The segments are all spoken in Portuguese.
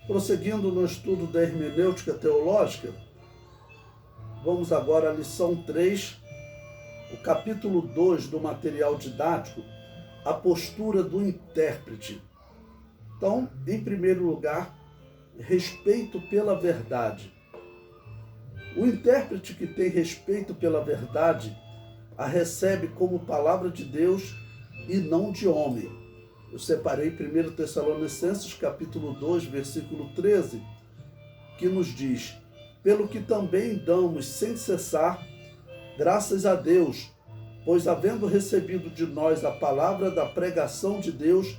Prosseguindo no estudo da hermenêutica teológica, vamos agora à lição 3, o capítulo 2 do material didático, a postura do intérprete. Então, em primeiro lugar, respeito pela verdade. O intérprete que tem respeito pela verdade a recebe como palavra de Deus e não de homem. Eu separei 1 Tessalonicenses capítulo 2, versículo 13, que nos diz: pelo que também damos sem cessar graças a Deus, pois havendo recebido de nós a palavra da pregação de Deus,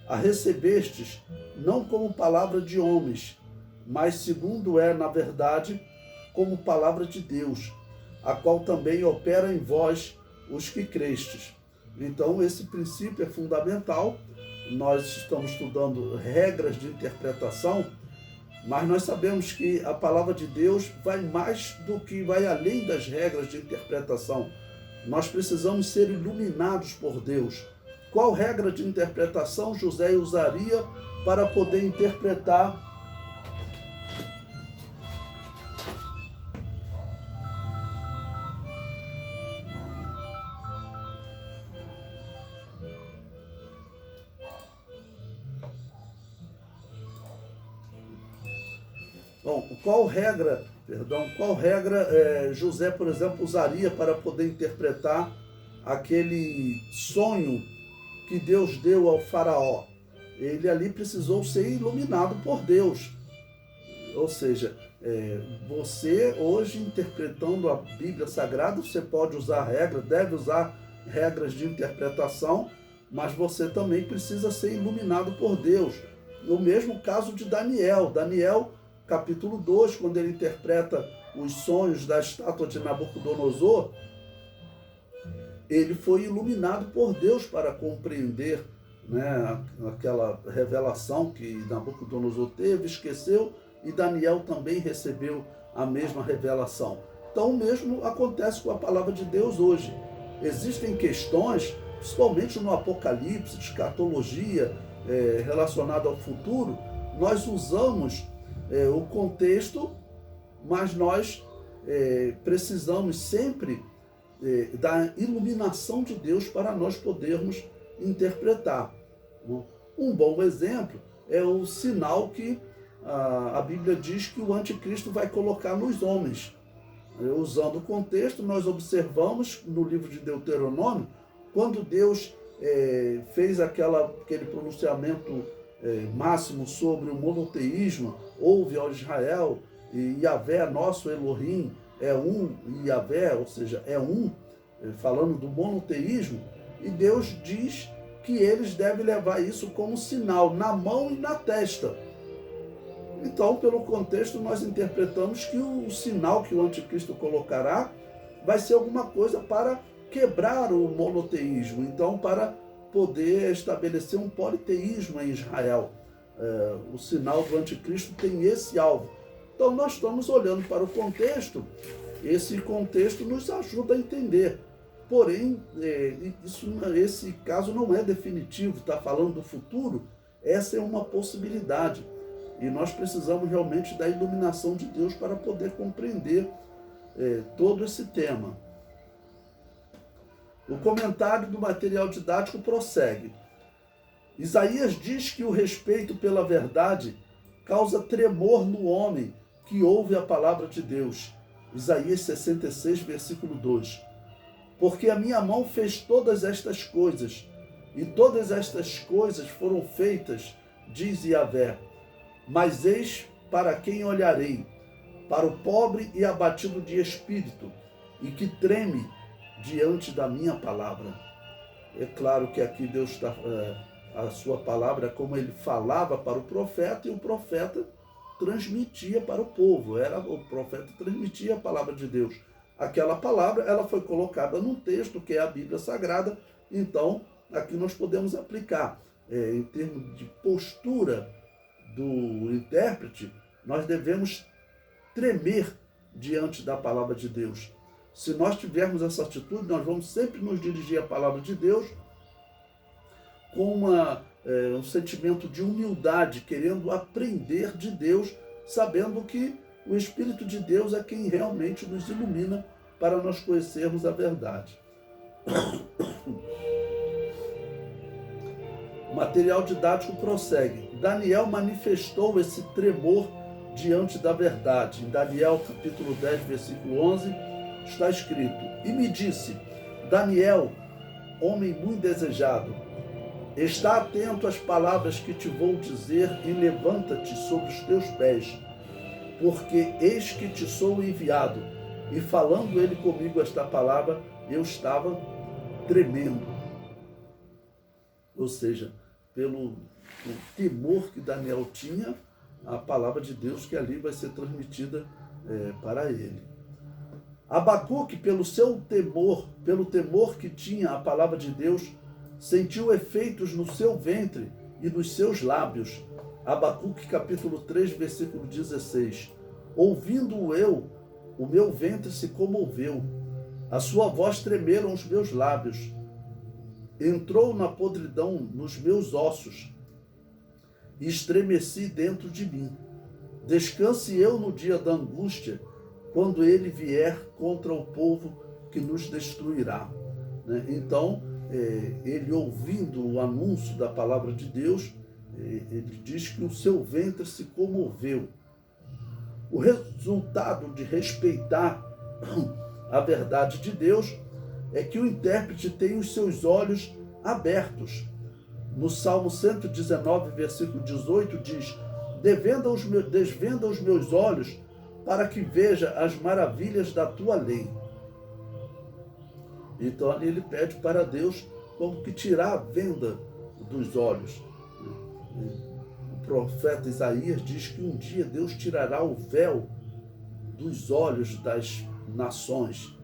a recebestes não como palavra de homens, mas segundo é, na verdade, como palavra de Deus, a qual também opera em vós os que crestes. Então, esse princípio é fundamental. Nós estamos estudando regras de interpretação, mas nós sabemos que a palavra de Deus vai mais do que vai além das regras de interpretação. Nós precisamos ser iluminados por Deus. Qual regra de interpretação José usaria para poder interpretar qual regra José, por exemplo, usaria para poder interpretar aquele sonho que Deus deu ao faraó? Ele ali precisou ser iluminado por Deus. Ou seja, você hoje interpretando a Bíblia Sagrada, você pode usar regras, deve usar regras de interpretação, mas você também precisa ser iluminado por Deus. No mesmo caso de Daniel. Daniel, capítulo 2, quando ele interpreta os sonhos da estátua de Nabucodonosor, ele foi iluminado por Deus para compreender, né, aquela revelação que Nabucodonosor teve, esqueceu, e Daniel também recebeu a mesma revelação. Então, o mesmo acontece com a palavra de Deus hoje. Existem questões, principalmente no Apocalipse, de escatologia, relacionada ao futuro, nós usamos o contexto, mas nós precisamos sempre da iluminação de Deus para nós podermos interpretar. Um bom exemplo é o sinal que a Bíblia diz que o anticristo vai colocar nos homens. Usando o contexto, nós observamos no livro de Deuteronômio, quando Deus fez aquele pronunciamento máximo sobre o monoteísmo: ouve, ó Israel, e Yahvé, nosso Elohim, é um, e Yahvé, ou seja, é um, falando do monoteísmo, e Deus diz que eles devem levar isso como sinal na mão e na testa. Então, pelo contexto, nós interpretamos que o sinal que o anticristo colocará vai ser alguma coisa para quebrar o monoteísmo, então para poder estabelecer um politeísmo em Israel. O sinal do anticristo tem esse alvo. Então nós estamos olhando para o contexto, esse contexto nos ajuda a entender. Porém, esse caso não é definitivo, está falando do futuro, essa é uma possibilidade. E nós precisamos realmente da iluminação de Deus para poder compreender todo esse tema. O comentário do material didático prossegue. Isaías diz que o respeito pela verdade causa tremor no homem que ouve a palavra de Deus. Isaías 66, versículo 2. Porque a minha mão fez todas estas coisas, e todas estas coisas foram feitas, diz Yahvé. Mas eis para quem olharei, para o pobre e abatido de espírito, e que treme diante da minha palavra. É claro que aqui Deus está, a sua palavra, como ele falava para o profeta, e o profeta transmitia para o povo. O profeta transmitia a palavra de Deus. Aquela palavra, ela foi colocada num texto que é a Bíblia Sagrada. Então, aqui nós podemos aplicar, em termos de postura do intérprete, nós devemos tremer diante da palavra de Deus. Se nós tivermos essa atitude, nós vamos sempre nos dirigir à palavra de Deus com uma um sentimento de humildade, querendo aprender de Deus, sabendo que o Espírito de Deus é quem realmente nos ilumina para nós conhecermos a verdade. O material didático prossegue. Daniel manifestou esse tremor diante da verdade. Em Daniel capítulo 10, versículo 11, está escrito: E me disse, Daniel, homem muito desejado, está atento às palavras que te vou dizer e levanta-te sobre os teus pés, porque eis que te sou enviado. E falando ele comigo esta palavra, eu estava tremendo. Ou seja, pelo temor que Daniel tinha, a palavra de Deus que ali vai ser transmitida para ele. Abacuque, pelo temor que tinha a palavra de Deus, sentiu efeitos no seu ventre e nos seus lábios. Abacuque capítulo 3, versículo 16. Ouvindo eu, o meu ventre se comoveu, a sua voz tremeram os meus lábios. Entrou na podridão nos meus ossos, e estremeci dentro de mim. Descanse eu no dia da angústia, quando ele vier contra o povo que nos destruirá. Então, ele ouvindo o anúncio da palavra de Deus, ele diz que o seu ventre se comoveu. O resultado de respeitar a verdade de Deus é que o intérprete tem os seus olhos abertos. No Salmo 119, versículo 18, diz: desvenda os meus olhos para que veja as maravilhas da tua lei. Então ali ele pede para Deus como que tirar a venda dos olhos. O profeta Isaías diz que um dia Deus tirará o véu dos olhos das nações.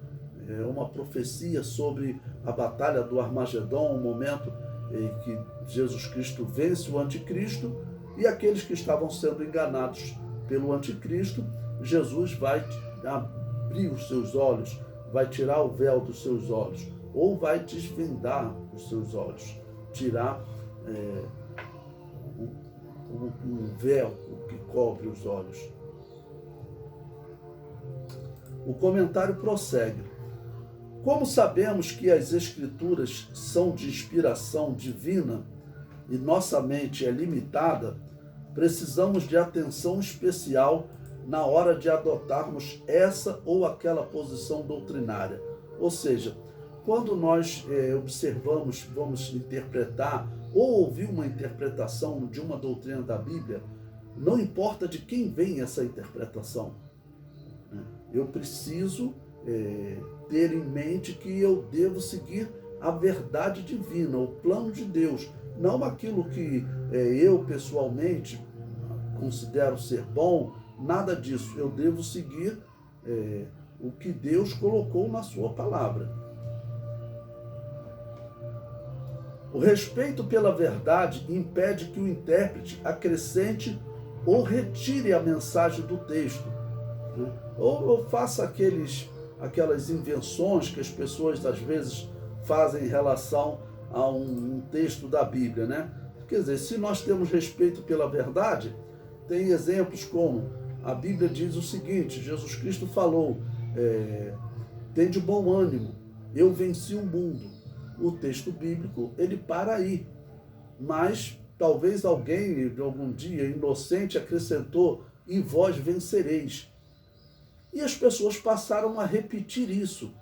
É uma profecia sobre a batalha do Armagedon, um momento em que Jesus Cristo vence o anticristo, e aqueles que estavam sendo enganados pelo anticristo, Jesus vai abrir os seus olhos, vai tirar o véu dos seus olhos, ou vai desvendar os seus olhos, tirar um véu que cobre os olhos. O comentário prossegue. Como sabemos que as Escrituras são de inspiração divina e nossa mente é limitada, precisamos de atenção especial na hora de adotarmos essa ou aquela posição doutrinária. Ou seja, quando nós observamos, vamos interpretar ou ouvir uma interpretação de uma doutrina da Bíblia, não importa de quem vem essa interpretação. Eu preciso ter em mente que eu devo seguir a verdade divina, o plano de Deus, não aquilo que eu pessoalmente considero ser bom, nada disso. Eu devo seguir o que Deus colocou na sua palavra. O respeito pela verdade impede que o intérprete acrescente ou retire a mensagem do texto, ou faça aquelas invenções que as pessoas às vezes fazem em relação a um texto da Bíblia, né? Quer dizer, se nós temos respeito pela verdade, tem exemplos como a Bíblia diz o seguinte: Jesus Cristo falou, tem de bom ânimo, eu venci o mundo. O texto bíblico, ele para aí, mas talvez alguém, algum dia, inocente, acrescentou, e vós vencereis. E as pessoas passaram a repetir isso,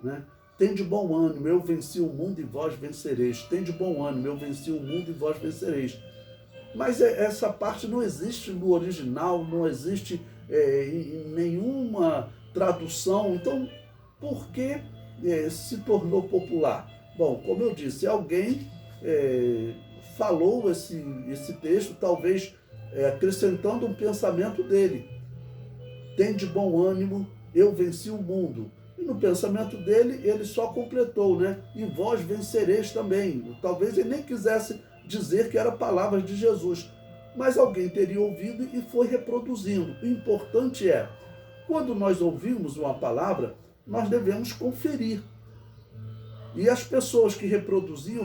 né? Tem de bom ânimo, eu venci o mundo e vós vencereis. Tem de bom ânimo, eu venci o mundo e vós vencereis. Mas essa parte não existe no original, não existe em nenhuma tradução. Então, por que se tornou popular? Bom, como eu disse, alguém falou esse texto, talvez acrescentando um pensamento dele. Tem de bom ânimo, eu venci o mundo. E no pensamento dele, ele só completou, né? E vós vencereis também. Talvez ele nem quisesse dizer que era palavras de Jesus, mas alguém teria ouvido e foi reproduzindo. O importante é, quando nós ouvimos uma palavra, nós devemos conferir. E as pessoas que reproduziam,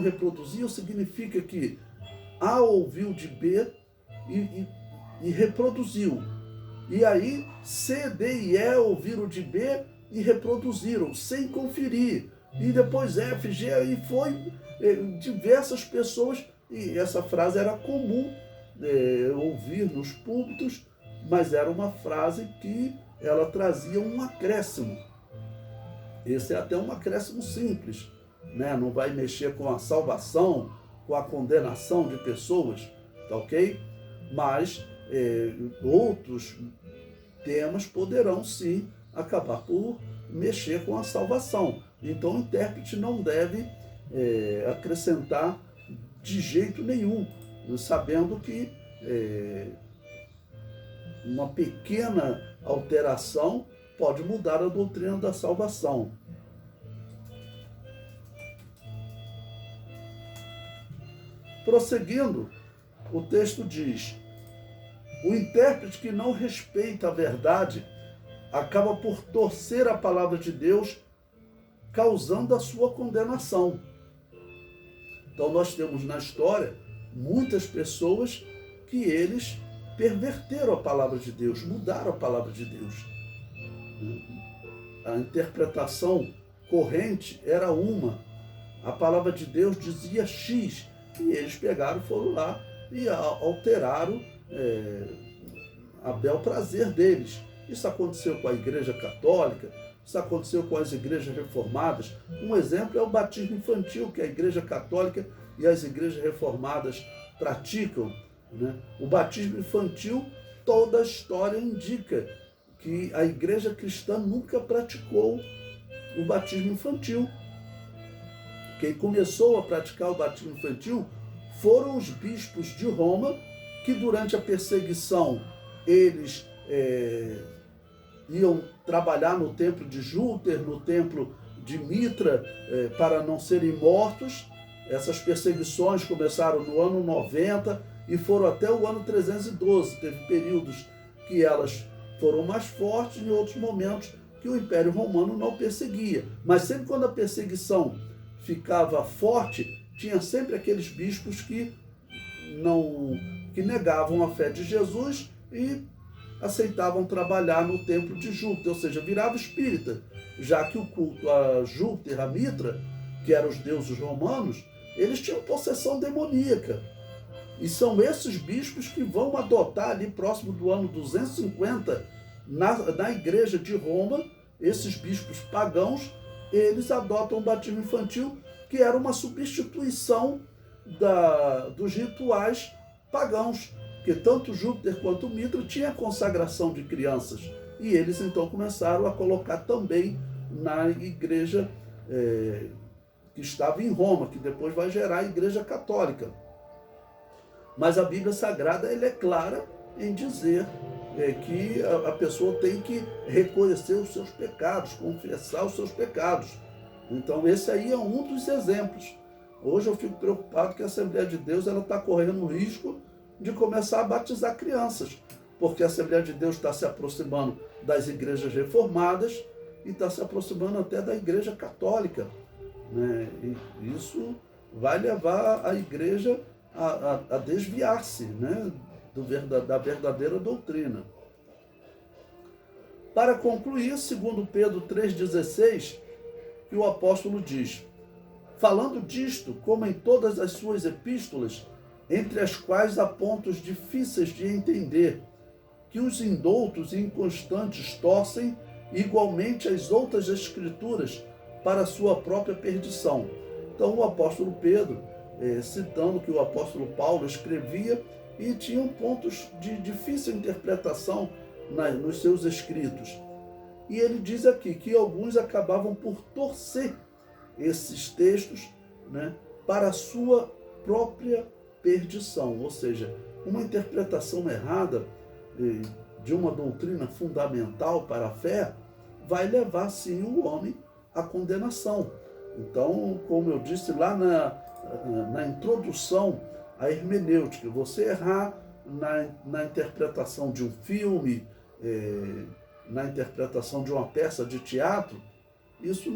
significa que A ouviu de B e reproduziu. E aí C, D e E ouviram de B e reproduziram, sem conferir. E depois F, G, e foi diversas pessoas, e essa frase era comum ouvir nos púlpitos, mas era uma frase que ela trazia um acréscimo. Esse é até um acréscimo simples, né? Não vai mexer com a salvação, com a condenação de pessoas, tá ok? Mas outros temas poderão sim acabar por mexer com a salvação. Então o intérprete não deve acrescentar de jeito nenhum, sabendo que uma pequena alteração pode mudar a doutrina da salvação. Prosseguindo, o texto diz: o intérprete que não respeita a verdade acaba por torcer a palavra de Deus, causando a sua condenação. Então nós temos na história muitas pessoas que eles perverteram a palavra de Deus, mudaram a palavra de Deus. A interpretação corrente era uma. A palavra de Deus dizia X, e eles pegaram, foram lá e alteraram a bel prazer deles. Isso aconteceu com a Igreja Católica, isso aconteceu com as igrejas reformadas. Um exemplo é o batismo infantil, que a Igreja Católica e as igrejas reformadas praticam, né? O batismo infantil, toda a história indica que a igreja cristã nunca praticou o batismo infantil. Quem começou a praticar o batismo infantil foram os bispos de Roma, que durante a perseguição eles iam trabalhar no templo de Júpiter, no templo de Mitra, para não serem mortos. Essas perseguições começaram no ano 90 e foram até o ano 312. Teve períodos que elas foram mais fortes, em outros momentos que o Império Romano não perseguia. Mas sempre quando a perseguição ficava forte, tinha sempre aqueles bispos que negavam a fé de Jesus e aceitavam trabalhar no templo de Júpiter, ou seja, virava espírita, já que o culto a Júpiter, a Mitra, que eram os deuses romanos, eles tinham possessão demoníaca. E são esses bispos que vão adotar ali próximo do ano 250, na igreja de Roma, esses bispos pagãos, eles adotam o batismo infantil, que era uma substituição dos rituais pagãos, que tanto Júpiter quanto Mitra tinha consagração de crianças. E eles então começaram a colocar também na igreja que estava em Roma, que depois vai gerar a Igreja Católica. Mas a Bíblia Sagrada ela é clara em dizer que a pessoa tem que reconhecer os seus pecados, confessar os seus pecados. Então esse aí é um dos exemplos. Hoje eu fico preocupado que a Assembleia de Deus está correndo o risco de começar a batizar crianças, porque a Assembleia de Deus está se aproximando das igrejas reformadas e está se aproximando até da Igreja Católica, né? E isso vai levar a igreja a desviar-se, né, da verdadeira doutrina. Para concluir, segundo Pedro 3,16, que o apóstolo diz: falando disto, como em todas as suas epístolas, entre as quais há pontos difíceis de entender, que os indoutos e inconstantes torcem igualmente as outras escrituras para a sua própria perdição. Então o apóstolo Pedro, citando que o apóstolo Paulo escrevia e tinham pontos de difícil interpretação nos seus escritos. E ele diz aqui que alguns acabavam por torcer esses textos, né, para a sua própria perdição, ou seja, uma interpretação errada de uma doutrina fundamental para a fé vai levar sim o homem à condenação. Então, como eu disse lá na introdução à hermenêutica, você errar na interpretação de um filme, na interpretação de uma peça de teatro, isso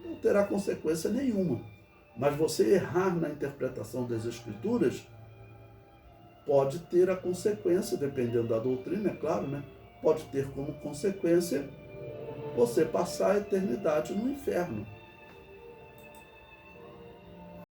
não terá consequência nenhuma. Mas você errar na interpretação das Escrituras, pode ter a consequência, dependendo da doutrina, é claro, né? Pode ter como consequência você passar a eternidade no inferno.